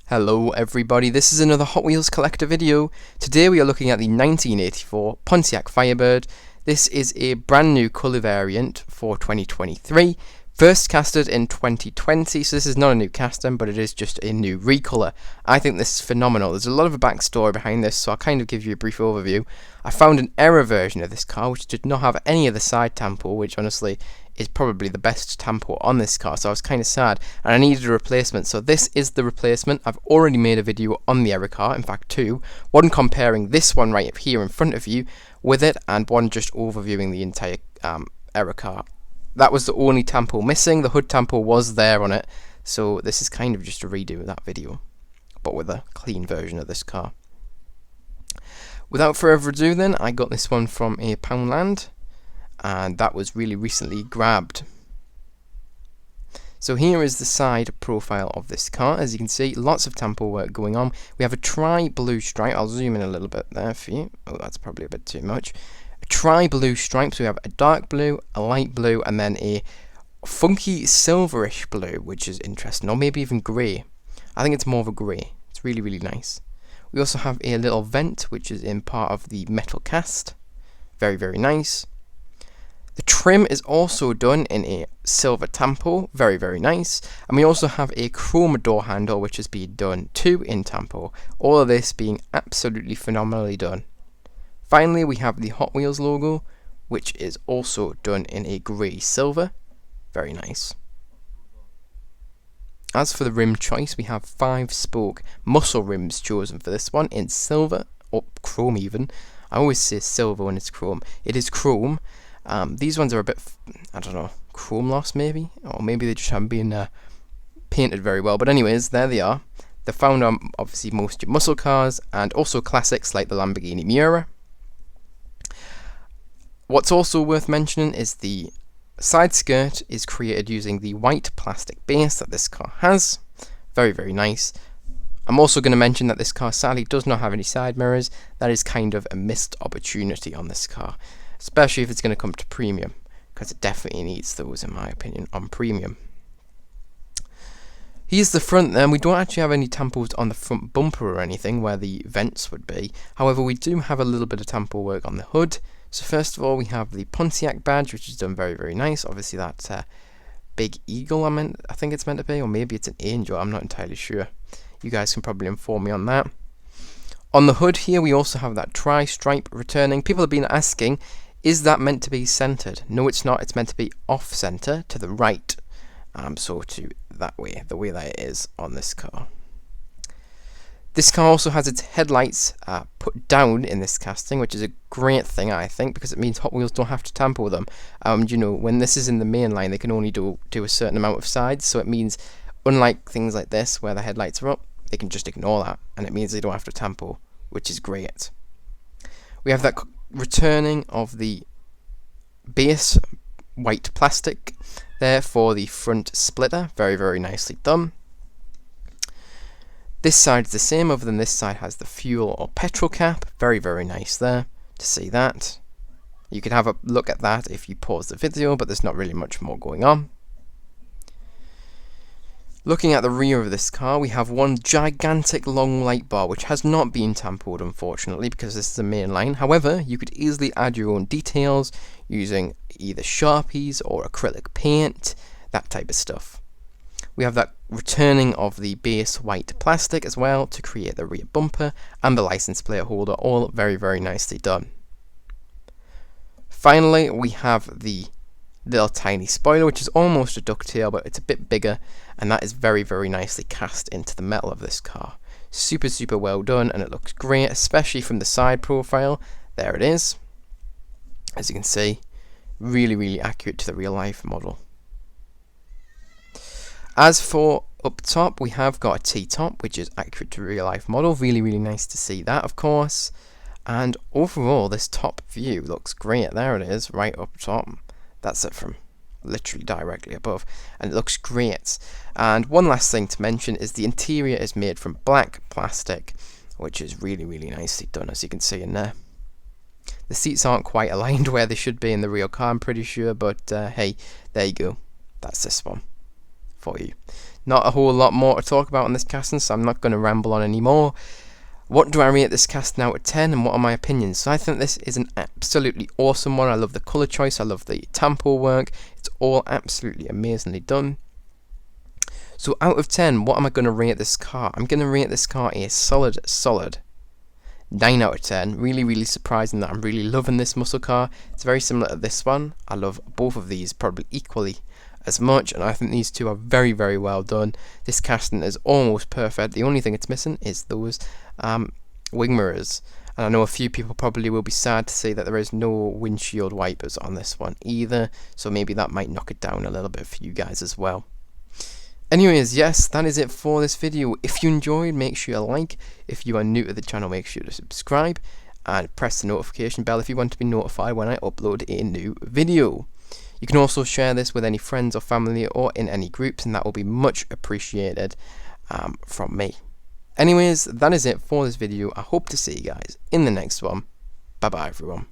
Hello everybody, this is another Hot Wheels collector video. Today we are looking at the 1984 Pontiac Firebird. This is a brand new colour variant for 2023. First casted in 2020, so this is not a new casting, but it is just a new recolour. I think this is phenomenal. There's a lot of a backstory behind this, so I'll kind of give you a brief overview. I found an error version of this car which did not have any of the side tampo, which honestly is probably the best tampo on this car, so I was kind of sad and I needed a replacement. So this is the replacement. I've already made a video on the error car, in fact two, one comparing this one right up here in front of you with it, and one just overviewing the entire error car. That was the only tampo missing. The hood tampo was there on it, so this is kind of just a redo of that video, but with a clean version of this car. Without further ado then, I got this one from a Poundland, and that was really recently grabbed. So here is the side profile of this car. As you can see, lots of tampo work going on. We have a tri-blue stripe. I'll zoom in a little bit there for you. Oh, that's probably a bit too much. A tri-blue stripe, so we have a dark blue, a light blue, and then a funky silverish blue, which is interesting, or maybe even grey. I think it's more of a grey. It's really, really nice. We also have a little vent, which is in part of the metal cast. Very, very nice. The trim is also done in a silver tampo, very, very nice. And we also have a chrome door handle, which has been done too in tampo. All of this being absolutely phenomenally done. Finally, we have the Hot Wheels logo, which is also done in a grey silver. Very nice. As for the rim choice, we have 5-spoke muscle rims chosen for this one in silver, or chrome even. I always say silver when it's chrome. It is chrome. These ones are a bit, I don't know, chrome loss maybe? Or maybe they just haven't been painted very well. But anyways, there they are. They're found on obviously most muscle cars and also classics like the Lamborghini Miura. What's also worth mentioning is the side skirt is created using the white plastic base that this car has. Very, very nice. I'm also going to mention that this car sadly does not have any side mirrors. That is kind of a missed opportunity on this car, especially if it's going to come to premium, because it definitely needs those in my opinion on premium. Here's the front then. We don't actually have any tampos on the front bumper or anything where the vents would be. However, we do have a little bit of tampo work on the hood. So first of all, we have the Pontiac badge, which is done very, very nice. Obviously that big eagle I think it's meant to be, or maybe it's an angel, I'm not entirely sure. You guys can probably inform me on that. On the hood here, we also have that tri-stripe returning. People have been asking, is that meant to be centered? No, it's not. It's meant to be off-center to the right. So to that way, the way that it is on this car. This car also has its headlights put down in this casting, which is a great thing, I think, because it means Hot Wheels don't have to tampo them. You know, when this is in the main line, they can only do a certain amount of sides, so it means, unlike things like this, where the headlights are up, they can just ignore that, and it means they don't have to tampo, which is great. We have that returning of the base white plastic there for the front splitter, very, very nicely done. This side is the same, other than this side has the fuel or petrol cap. Very, very nice there to see that. You can have a look at that if you pause the video, but there's not really much more going on. Looking at the rear of this car, we have one gigantic long light bar, which has not been tampoed unfortunately, because this is a main line. However, you could easily add your own details using either Sharpies or acrylic paint, that type of stuff. We have that returning of the base white plastic as well to create the rear bumper and the license plate holder, all very, very nicely done. Finally, we have the little tiny spoiler, which is almost a ducktail, but it's a bit bigger, and that is very, very nicely cast into the metal of this car. Super, super well done, and it looks great, especially from the side profile. There it is. As you can see, really, really accurate to the real life model. As for up top, we have got a T-top, which is accurate to real life model. Really, really nice to see that, of course. And overall, this top view looks great. There it is, right up top. That's it from literally directly above, and it looks great. And one last thing to mention is the interior is made from black plastic, which is really, really nicely done, as you can see in there. The seats aren't quite aligned where they should be in the real car, I'm pretty sure, but hey, there you go. That's this one for you. not a whole lot more to talk about on this casting, so I'm not going to ramble on anymore. What do I rate this casting out of 10, and what are my opinions? So I think this is an absolutely awesome one. I love the colour choice, I love the tempo work, it's all absolutely amazingly done. So out of 10, what am I going to rate this car? I'm going to rate this car a solid 9 out of 10. Really surprising that I'm really loving this muscle car. It's very similar to this one. I love both of these probably equally as much, and I think these two are very well done. This casting is almost perfect. The only thing it's missing is those wing mirrors, and I know a few people probably will be sad to see that there is no windshield wipers on this one either, so maybe that might knock it down a little bit for you guys as well. Anyways, yes, that is it for this video. If you enjoyed, make sure you like. If you are new to the channel, make sure to subscribe and press the notification bell if you want to be notified when I upload a new video. You can also share this with any friends or family or in any groups, and that will be much appreciated from me. Anyways, that is it for this video. I hope to see you guys in the next one. Bye bye everyone.